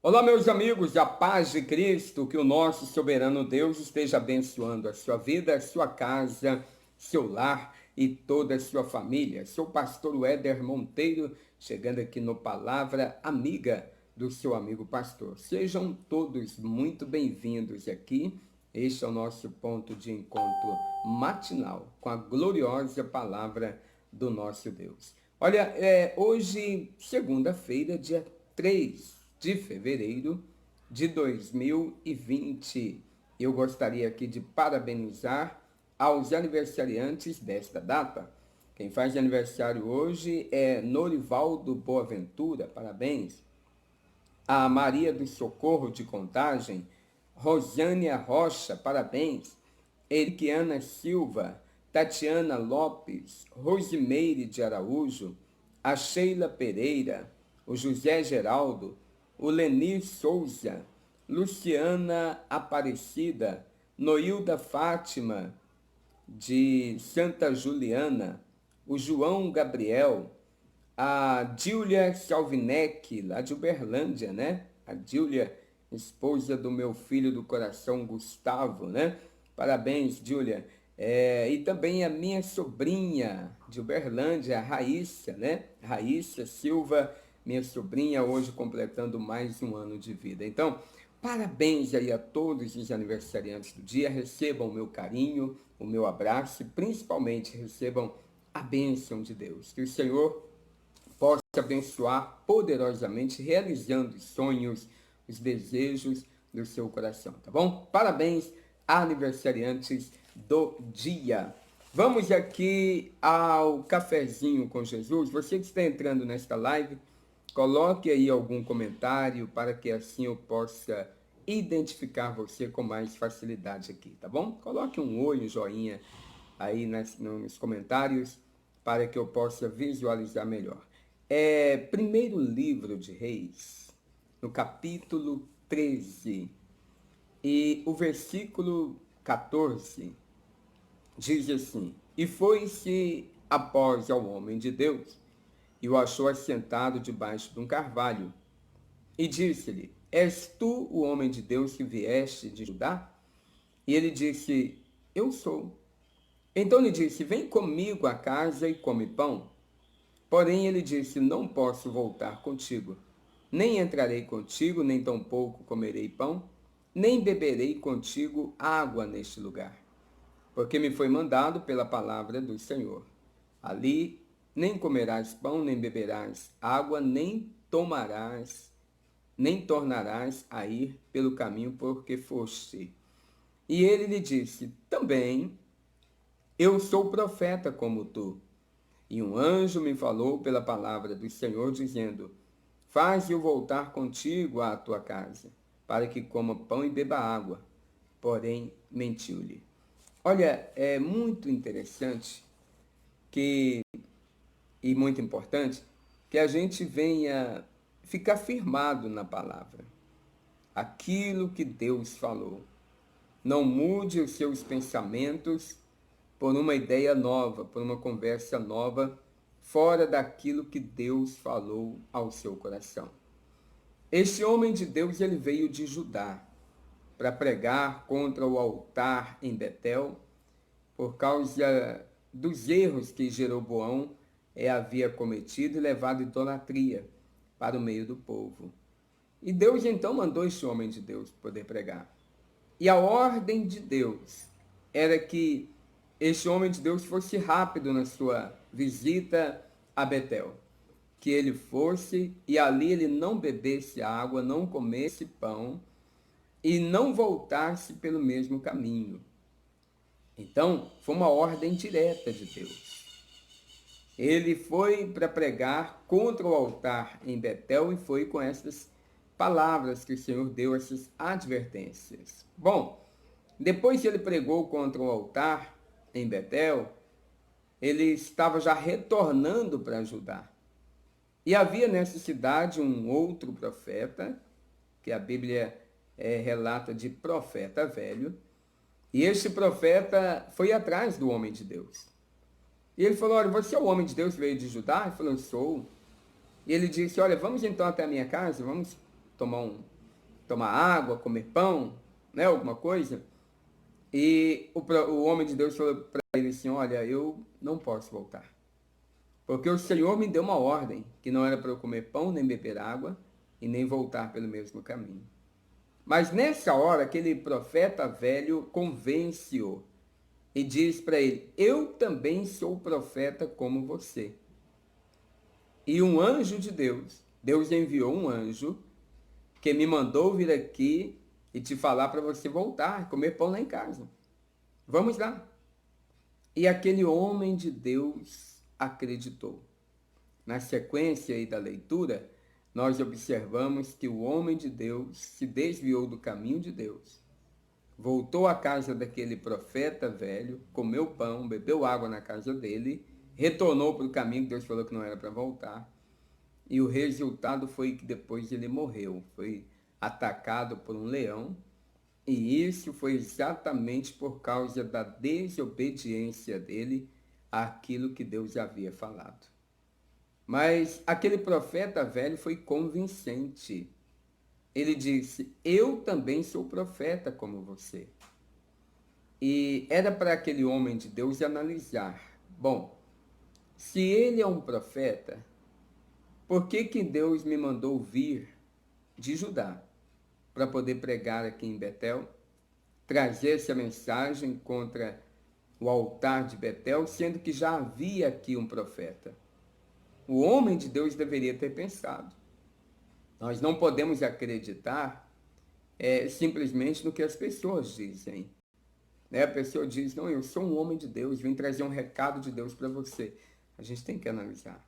Olá, meus amigos, a paz de Cristo, que o nosso soberano Deus esteja abençoando a sua vida, a sua casa, seu lar e toda a sua família. Sou o pastor Éder Monteiro, chegando aqui no Palavra Amiga do seu amigo pastor. Sejam todos muito bem-vindos aqui. Este é o nosso ponto de encontro matinal com a gloriosa palavra do nosso Deus. Olha, hoje, segunda-feira, dia 3 de fevereiro de 2020. Eu gostaria aqui de parabenizar aos aniversariantes desta data. Quem faz aniversário hoje é Norivaldo Boaventura, parabéns. A Maria do Socorro de Contagem, Rosânia Rocha, parabéns. Eriquiana Silva, Tatiana Lopes, Rosimeire de Araújo, a Sheila Pereira, o José Geraldo, o Lenir Souza, Luciana Aparecida, Noilda Fátima, de Santa Juliana, o João Gabriel, a Dília Salvinec, lá de Uberlândia, né? A Dília, esposa do meu filho do coração, Gustavo, né? Parabéns, Dília. E também a minha sobrinha de Uberlândia, a Raíssa, né? Raíssa Silva, minha sobrinha, hoje completando mais um ano de vida. Então, parabéns aí a todos os aniversariantes do dia. Recebam o meu carinho, o meu abraço e principalmente recebam a bênção de Deus. Que o Senhor possa abençoar poderosamente, realizando os sonhos, os desejos do seu coração, tá bom? Parabéns, aniversariantes do dia. Vamos aqui ao cafezinho com Jesus. Você que está entrando nesta live, coloque aí algum comentário para que assim eu possa identificar você com mais facilidade aqui, tá bom? Coloque um oi, um joinha aí nos comentários para que eu possa visualizar melhor. Primeiro livro de Reis, no capítulo 13, e o versículo 14, diz assim: E foi-se após ao homem de Deus, e o achou assentado debaixo de um carvalho, e disse-lhe: És tu o homem de Deus que vieste de Judá? E ele disse: Eu sou. Então lhe disse: Vem comigo à casa e come pão. Porém ele disse: Não posso voltar contigo. Nem entrarei contigo, nem tampouco comerei pão, nem beberei contigo água neste lugar. Porque me foi mandado pela palavra do Senhor. Ali nem comerás pão, nem beberás água, nem tornarás a ir pelo caminho porque foste. E ele lhe disse: Também eu sou profeta como tu. E um anjo me falou pela palavra do Senhor, dizendo: Faze-o voltar contigo à tua casa, para que coma pão e beba água. Porém, mentiu-lhe. Olha, é muito interessante e muito importante que a gente venha ficar firmado na palavra. Aquilo que Deus falou. Não mude os seus pensamentos por uma ideia nova, por uma conversa nova, fora daquilo que Deus falou ao seu coração. Este homem de Deus, ele veio de Judá para pregar contra o altar em Betel, por causa dos erros que Jeroboão havia cometido e levado idolatria para o meio do povo. E Deus então mandou este homem de Deus poder pregar. E a ordem de Deus era que este homem de Deus fosse rápido na sua visita a Betel. Que ele fosse e ali ele não bebesse água, não comesse pão e não voltasse pelo mesmo caminho. Então, foi uma ordem direta de Deus. Ele foi para pregar contra o altar em Betel e foi com essas palavras que o Senhor deu, essas advertências. Bom, depois que ele pregou contra o altar em Betel, ele estava já retornando para Judá. E havia nessa cidade um outro profeta, que a Bíblia relata de profeta velho, e este profeta foi atrás do homem de Deus. E ele falou: Olha, você é o homem de Deus que veio de Judá? Ele falou: Sou. E ele disse: Olha, vamos então até a minha casa, vamos tomar tomar água, comer pão, né, alguma coisa. E o homem de Deus falou para ele assim, olha, eu não posso voltar. Porque o Senhor me deu uma ordem, que não era para eu comer pão, nem beber água, e nem voltar pelo mesmo caminho. Mas nessa hora, aquele profeta velho convence-o e diz para ele, eu também sou profeta como você. E um anjo de Deus, Deus enviou um anjo, que me mandou vir aqui e te falar para você voltar, comer pão lá em casa. Vamos lá. E aquele homem de Deus acreditou. Na sequência aí da leitura, nós observamos que o homem de Deus se desviou do caminho de Deus, voltou à casa daquele profeta velho, comeu pão, bebeu água na casa dele, retornou para o caminho que Deus falou que não era para voltar, e o resultado foi que depois ele morreu, foi atacado por um leão, e isso foi exatamente por causa da desobediência dele àquilo que Deus havia falado. Mas aquele profeta velho foi convincente. Ele disse, eu também sou profeta como você. E era para aquele homem de Deus analisar, bom, se ele é um profeta, por que que Deus me mandou vir de Judá para poder pregar aqui em Betel, trazer essa mensagem contra o altar de Betel, sendo que já havia aqui um profeta? O homem de Deus deveria ter pensado. Nós não podemos acreditar simplesmente no que as pessoas dizem. Né? A pessoa diz, não, eu sou um homem de Deus, vim trazer um recado de Deus para você. A gente tem que analisar.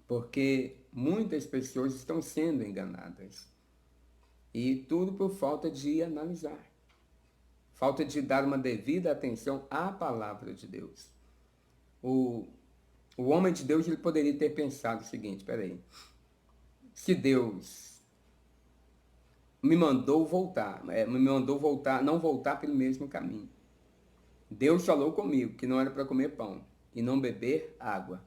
Porque muitas pessoas estão sendo enganadas. E tudo por falta de analisar. Falta de dar uma devida atenção à palavra de Deus. O homem de Deus ele poderia ter pensado o seguinte, espera aí, se Deus me mandou voltar, não voltar pelo mesmo caminho. Deus falou comigo que não era para comer pão e não beber água.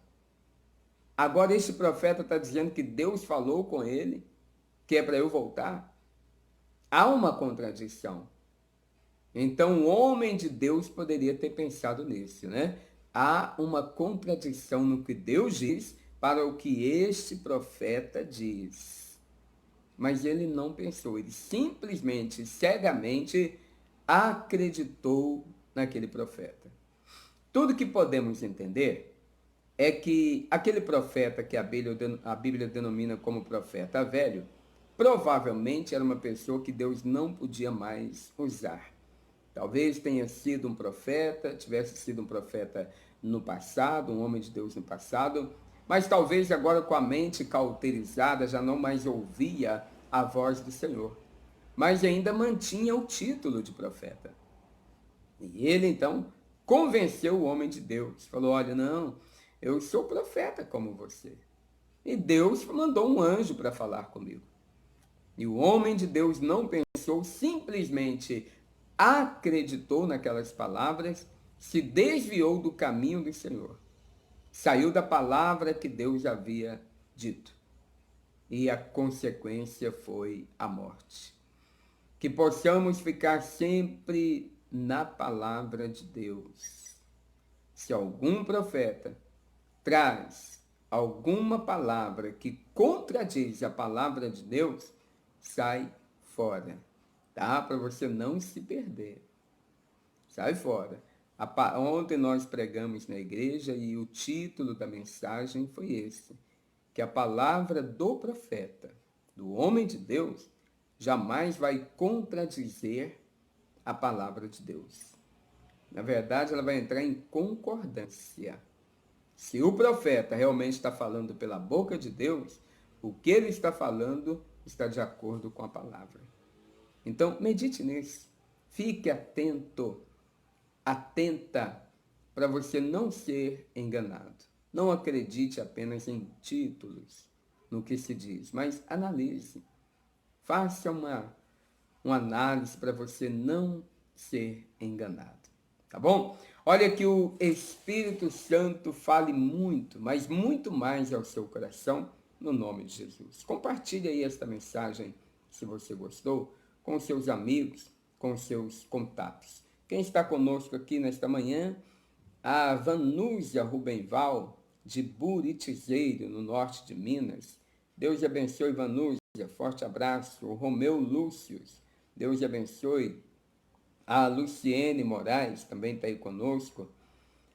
Agora este profeta está dizendo que Deus falou com ele, que é para eu voltar. Há uma contradição. Então o homem de Deus poderia ter pensado nisso, né? Há uma contradição no que Deus diz para o que este profeta diz. Mas ele não pensou, ele simplesmente, cegamente, acreditou naquele profeta. Tudo que podemos entender é que aquele profeta que a Bíblia denomina como profeta velho, provavelmente era uma pessoa que Deus não podia mais usar. Talvez tenha sido um profeta, tivesse sido um profeta no passado, um homem de Deus no passado, mas talvez agora com a mente cauterizada já não mais ouvia a voz do Senhor, mas ainda mantinha o título de profeta. E ele então convenceu o homem de Deus, falou, olha, não, eu sou profeta como você. E Deus mandou um anjo para falar comigo. E o homem de Deus não pensou, simplesmente acreditou naquelas palavras, se desviou do caminho do Senhor. Saiu da palavra que Deus havia dito. E a consequência foi a morte. Que possamos ficar sempre na palavra de Deus. Se algum profeta traz alguma palavra que contradiz a palavra de Deus, sai fora, tá? Para você não se perder. Sai fora. Ontem nós pregamos na igreja e o título da mensagem foi esse, que a palavra do profeta, do homem de Deus, jamais vai contradizer a palavra de Deus. Na verdade, ela vai entrar em concordância. Se o profeta realmente está falando pela boca de Deus, o que ele está falando está de acordo com a palavra. Então, medite nisso. Fique atento, atenta, para você não ser enganado. Não acredite apenas em títulos, no que se diz, mas analise. Faça uma análise para você não ser enganado. Tá bom? Olha que o Espírito Santo fale muito, mas muito mais ao seu coração, no nome de Jesus. Compartilhe aí esta mensagem, se você gostou, com seus amigos, com seus contatos. Quem está conosco aqui nesta manhã? A Vanúzia Rubenval, de Buritizeiro, no norte de Minas. Deus abençoe, Vanúzia. Forte abraço. O Romeu Lúcius. Deus abençoe. A Luciene Moraes também está aí conosco.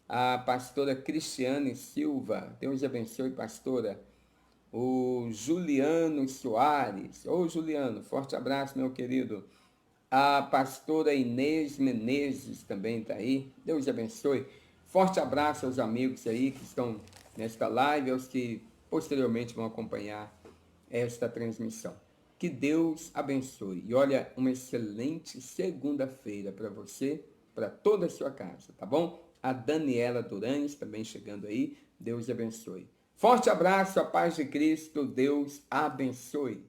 A pastora Cristiane Silva. Deus abençoe, pastora. O Juliano Soares. Ô, Juliano, forte abraço, meu querido. A pastora Inês Menezes também está aí. Deus abençoe. Forte abraço aos amigos aí que estão nesta live, aos que posteriormente vão acompanhar esta transmissão. Que Deus abençoe. E olha, uma excelente segunda-feira para você, para toda a sua casa, tá bom? A Daniela Durães também chegando aí. Deus abençoe. Forte abraço, a paz de Cristo. Deus abençoe.